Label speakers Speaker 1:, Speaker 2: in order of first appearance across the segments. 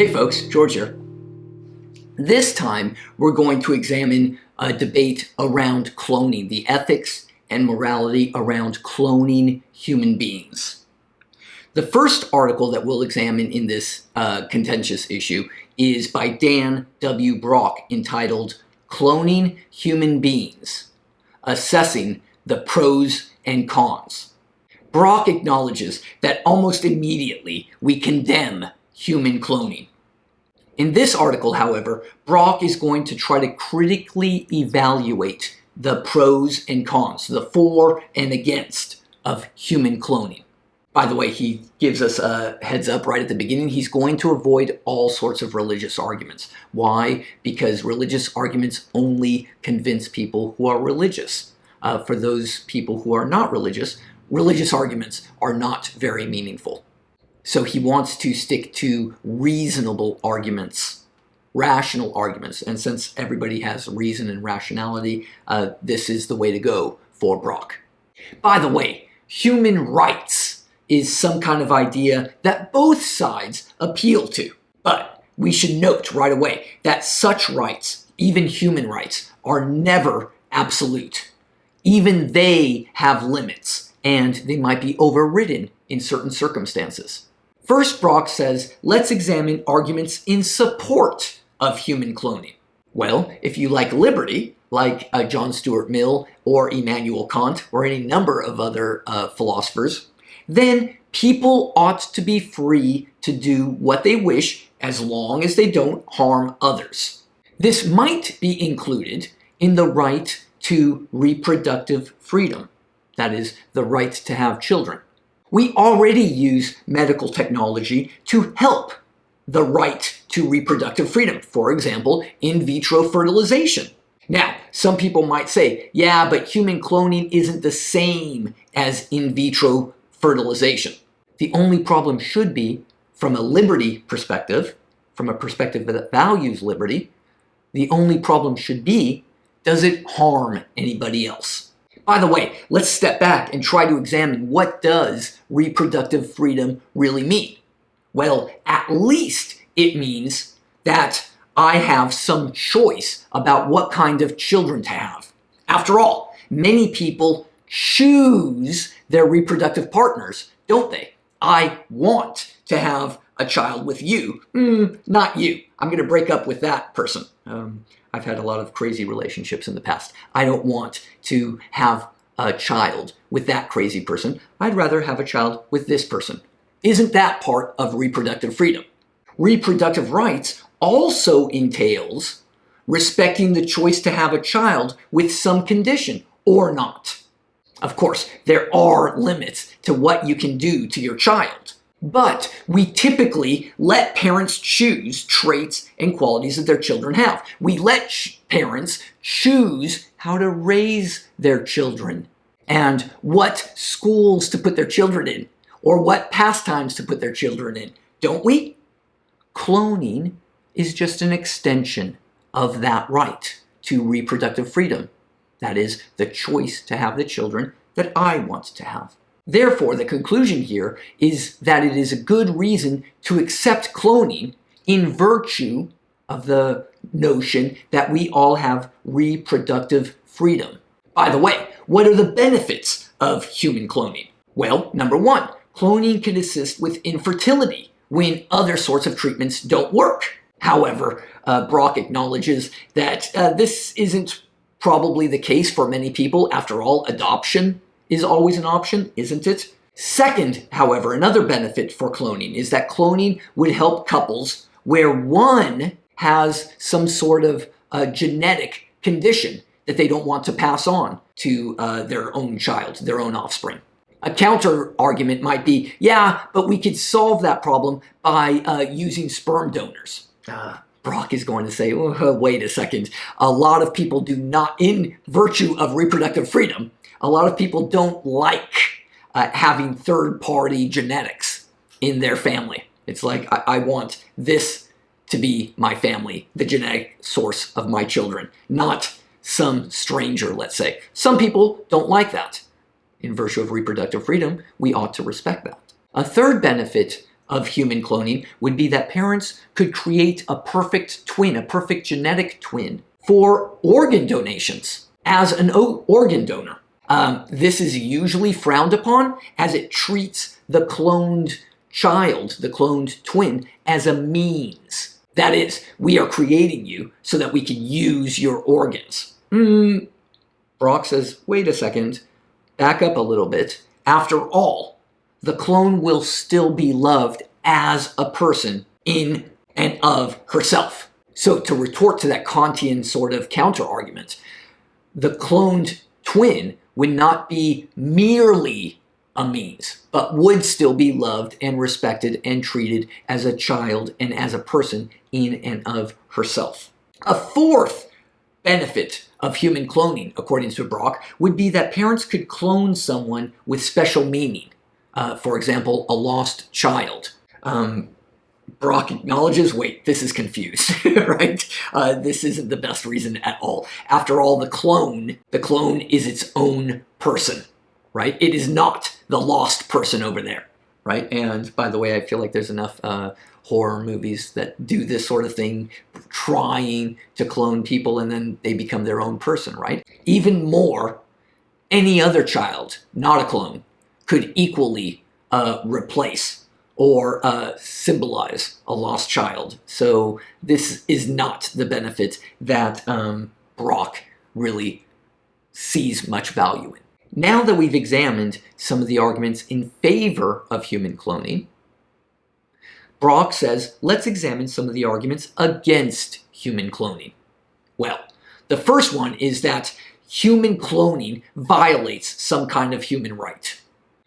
Speaker 1: Hey folks, George here. This time we're going to examine a debate around cloning, the ethics and morality around cloning human beings. The first article that we'll examine in this contentious issue is by Dan W. Brock, entitled Cloning Human Beings, Assessing the Pros and Cons. Brock acknowledges that almost immediately we condemn human cloning. In this article, however, Brock is going to try to critically evaluate the pros and cons, the for and against of human cloning. By the way, he gives us a heads up right at the beginning. He's going to avoid all sorts of religious arguments. Why? Because religious arguments only convince people who are religious. For those people who are not religious, religious arguments are not very meaningful. So he wants to stick to reasonable arguments, rational arguments. And since everybody has reason and rationality, this is the way to go for Brock. By the way, human rights is some kind of idea that both sides appeal to. But we should note right away that such rights, even human rights, are never absolute. Even they have limits, and they might be overridden in certain circumstances. First, Brock says, let's examine arguments in support of human cloning. Well, if you like liberty, like John Stuart Mill or Immanuel Kant or any number of other philosophers, then people ought to be free to do what they wish as long as they don't harm others. This might be included in the right to reproductive freedom, that is, the right to have children. We already use medical technology to help the right to reproductive freedom. For example, in vitro fertilization. Now, some people might say, yeah, but human cloning isn't the same as in vitro fertilization. The only problem should be, from a liberty perspective, from a perspective that values liberty, the only problem should be, does it harm anybody else? By the way, let's step back and try to examine what does reproductive freedom really mean. Well, at least it means that I have some choice about what kind of children to have. After all, many people choose their reproductive partners, don't they? I want to have a child with you, not you. I'm going to break up with that person. I've had a lot of crazy relationships in the past. I don't want to have a child with that crazy person. I'd rather have a child with this person. Isn't that part of reproductive freedom? Reproductive rights also entails respecting the choice to have a child with some condition or not. Of course, there are limits to what you can do to your child. But we typically let parents choose traits and qualities that their children have. We let parents choose how to raise their children and what schools to put their children in or what pastimes to put their children in, don't we? Cloning is just an extension of that right to reproductive freedom. That is, the choice to have the children that I want to have. Therefore, the conclusion here is that it is a good reason to accept cloning in virtue of the notion that we all have reproductive freedom. By the way, what are the benefits of human cloning? Well, number one, cloning can assist with infertility when other sorts of treatments don't work. However, Brock acknowledges that this isn't probably the case for many people. After all, adoption is always an option, isn't it? Second, however, another benefit for cloning is that cloning would help couples where one has some sort of genetic condition that they don't want to pass on to their own child, their own offspring. A counter argument might be, yeah, but we could solve that problem by using sperm donors. Brock is going to say, oh, wait a second. A lot of people do not, in virtue of reproductive freedom, a lot of people don't like having third-party genetics in their family. It's like, I want this to be my family, the genetic source of my children, not some stranger, let's say. Some people don't like that. In virtue of reproductive freedom, we ought to respect that. A third benefit of human cloning would be that parents could create a perfect twin, a perfect genetic twin, for organ donations as an organ donor. This is usually frowned upon as it treats the cloned child, the cloned twin, as a means. That is, we are creating you so that we can use your organs. Brock says, wait a second, back up a little bit. After all, the clone will still be loved as a person in and of herself. So to retort to that Kantian sort of counter-argument, the cloned twin would not be merely a means, but would still be loved and respected and treated as a child and as a person in and of herself. A fourth benefit of human cloning, according to Brock, would be that parents could clone someone with special meaning. For example, a lost child. Brock acknowledges, wait, this is confused, right? This isn't the best reason at all. After all, the clone is its own person, right? It is not the lost person over there, right? And by the way, I feel like there's enough horror movies that do this sort of thing, trying to clone people and then they become their own person, right? Even more, any other child, not a clone, could equally replace or symbolize a lost child. So this is not the benefit that Brock really sees much value in. Now that we've examined some of the arguments in favor of human cloning, Brock says, let's examine some of the arguments against human cloning. Well, the first one is that human cloning violates some kind of human right.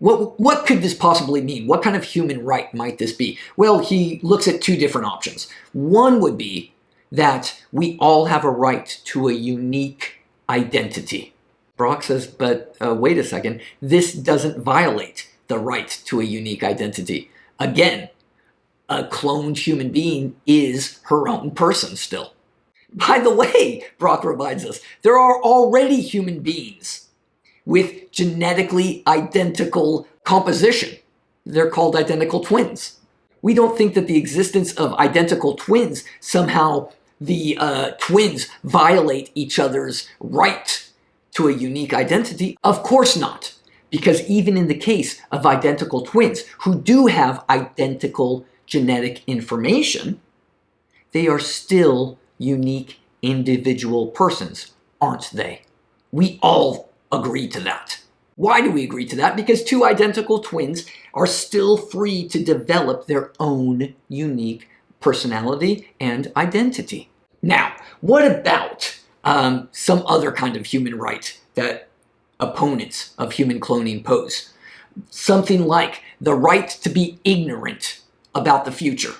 Speaker 1: What could this possibly mean? What kind of human right might this be? Well, he looks at two different options. One would be that we all have a right to a unique identity. Brock says, but wait a second, this doesn't violate the right to a unique identity. Again, a cloned human being is her own person still. By the way, Brock reminds us, there are already human beings with genetically identical composition. They're called identical twins. We don't think that the existence of identical twins, somehow the twins violate each other's right to a unique identity. Of course not, because even in the case of identical twins who do have identical genetic information, they are still unique individual persons, aren't they? We all agree to that. Why do we agree to that? Because two identical twins are still free to develop their own unique personality and identity. Now, what about some other kind of human right that opponents of human cloning pose? Something like the right to be ignorant about the future.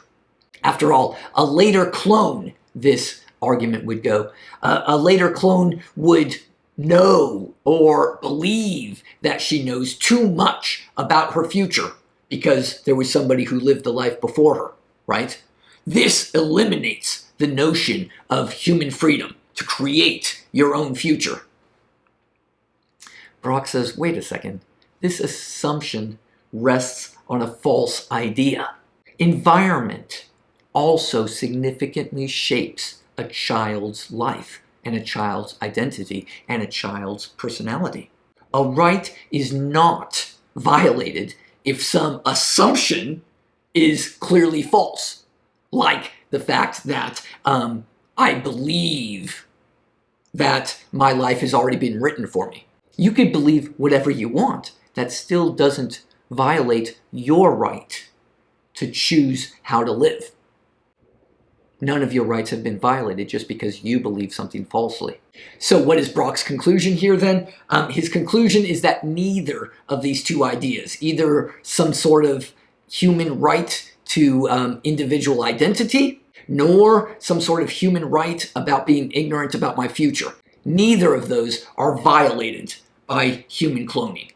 Speaker 1: After all, a later clone, this argument would go, a later clone would know or believe that she knows too much about her future because there was somebody who lived the life before her, right? This eliminates the notion of human freedom to create your own future. Brock says, wait a second, this assumption rests on a false idea. Environment also significantly shapes a child's life and a child's identity and a child's personality. A right is not violated if some assumption is clearly false, like the fact that I believe that my life has already been written for me. You could believe whatever you want. That still doesn't violate your right to choose how to live. None of your rights have been violated just because you believe something falsely. So what is Brock's conclusion here then? His conclusion is that neither of these two ideas, either some sort of human right to individual identity, nor some sort of human right about being ignorant about my future, neither of those are violated by human cloning.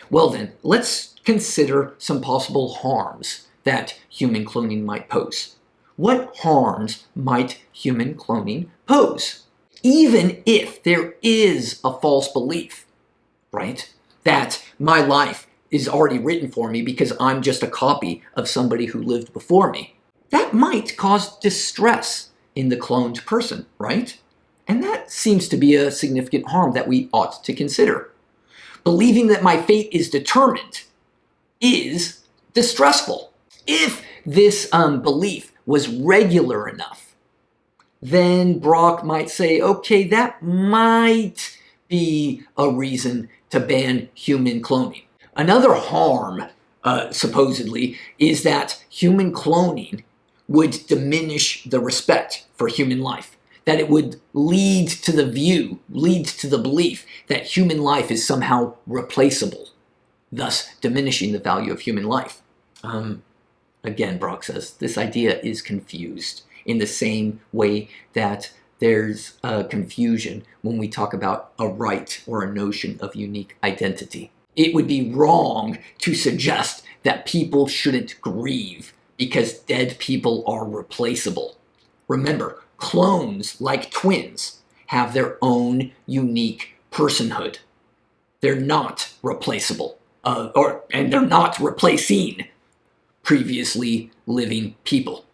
Speaker 1: Well then, let's consider some possible harms that human cloning might pose. What harms might human cloning pose? Even if there is a false belief, right, that my life is already written for me because I'm just a copy of somebody who lived before me. That might cause distress in the cloned person, right? And that seems to be a significant harm that we ought to consider. Believing that my fate is determined is distressful. If this belief was regular enough, then Brock might say, okay, that might be a reason to ban human cloning. Another harm, supposedly, is that human cloning would diminish the respect for human life. That it would lead to the belief that human life is somehow replaceable, thus diminishing the value of human life. Again, Brock says, this idea is confused in the same way that there's confusion when we talk about a right or a notion of unique identity. It would be wrong to suggest that people shouldn't grieve because dead people are replaceable. Remember, clones, like twins, have their own unique personhood. They're not replaceable, and they're not replacing previously living people.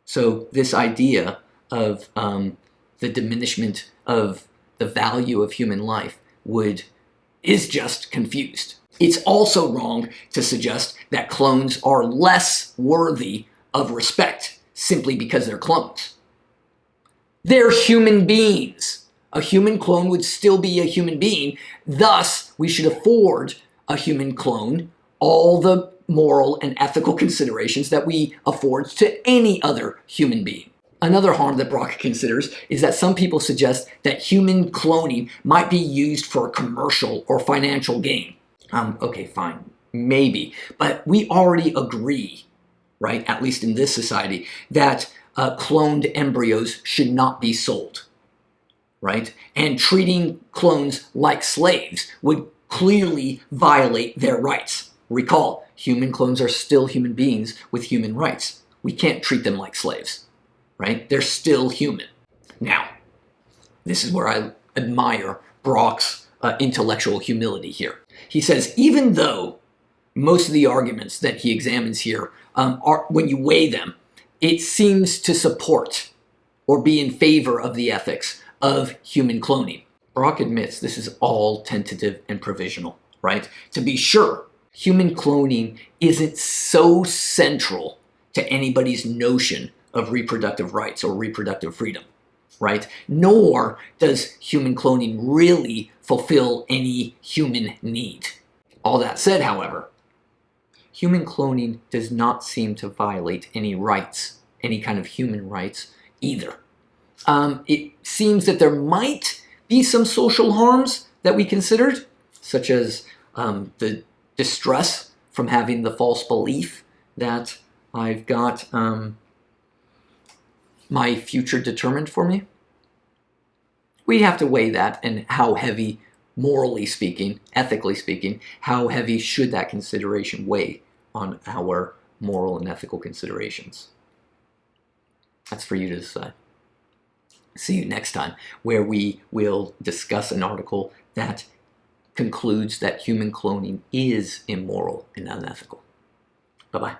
Speaker 1: So this idea of the diminishment of the value of human life is just confused. It's also wrong to suggest that clones are less worthy of respect simply because they're clones. They're human beings. A human clone would still be a human being. Thus, we should afford a human clone all the moral and ethical considerations that we afford to any other human being. Another harm that Brock considers is that some people suggest that human cloning might be used for commercial or financial gain. Okay, fine, maybe. But we already agree, right, at least in this society, that cloned embryos should not be sold, right? And treating clones like slaves would clearly violate their rights. Recall, human clones are still human beings with human rights. We can't treat them like slaves, right? They're still human. Now, this is where I admire Brock's intellectual humility here. He says, even though most of the arguments that he examines here are, when you weigh them, it seems to support or be in favor of the ethics of human cloning. Brock admits this is all tentative and provisional, right? To be sure, human cloning isn't so central to anybody's notion of reproductive rights or reproductive freedom, right? Nor does human cloning really fulfill any human need. All that said, however, human cloning does not seem to violate any rights, any kind of human rights either. It seems that there might be some social harms that we considered, such as the distress from having the false belief that I've got my future determined for me. We have to weigh that and how heavy, morally speaking, ethically speaking, how heavy should that consideration weigh on our moral and ethical considerations. That's for you to decide. See you next time, where we will discuss an article that concludes that human cloning is immoral and unethical. Bye-bye.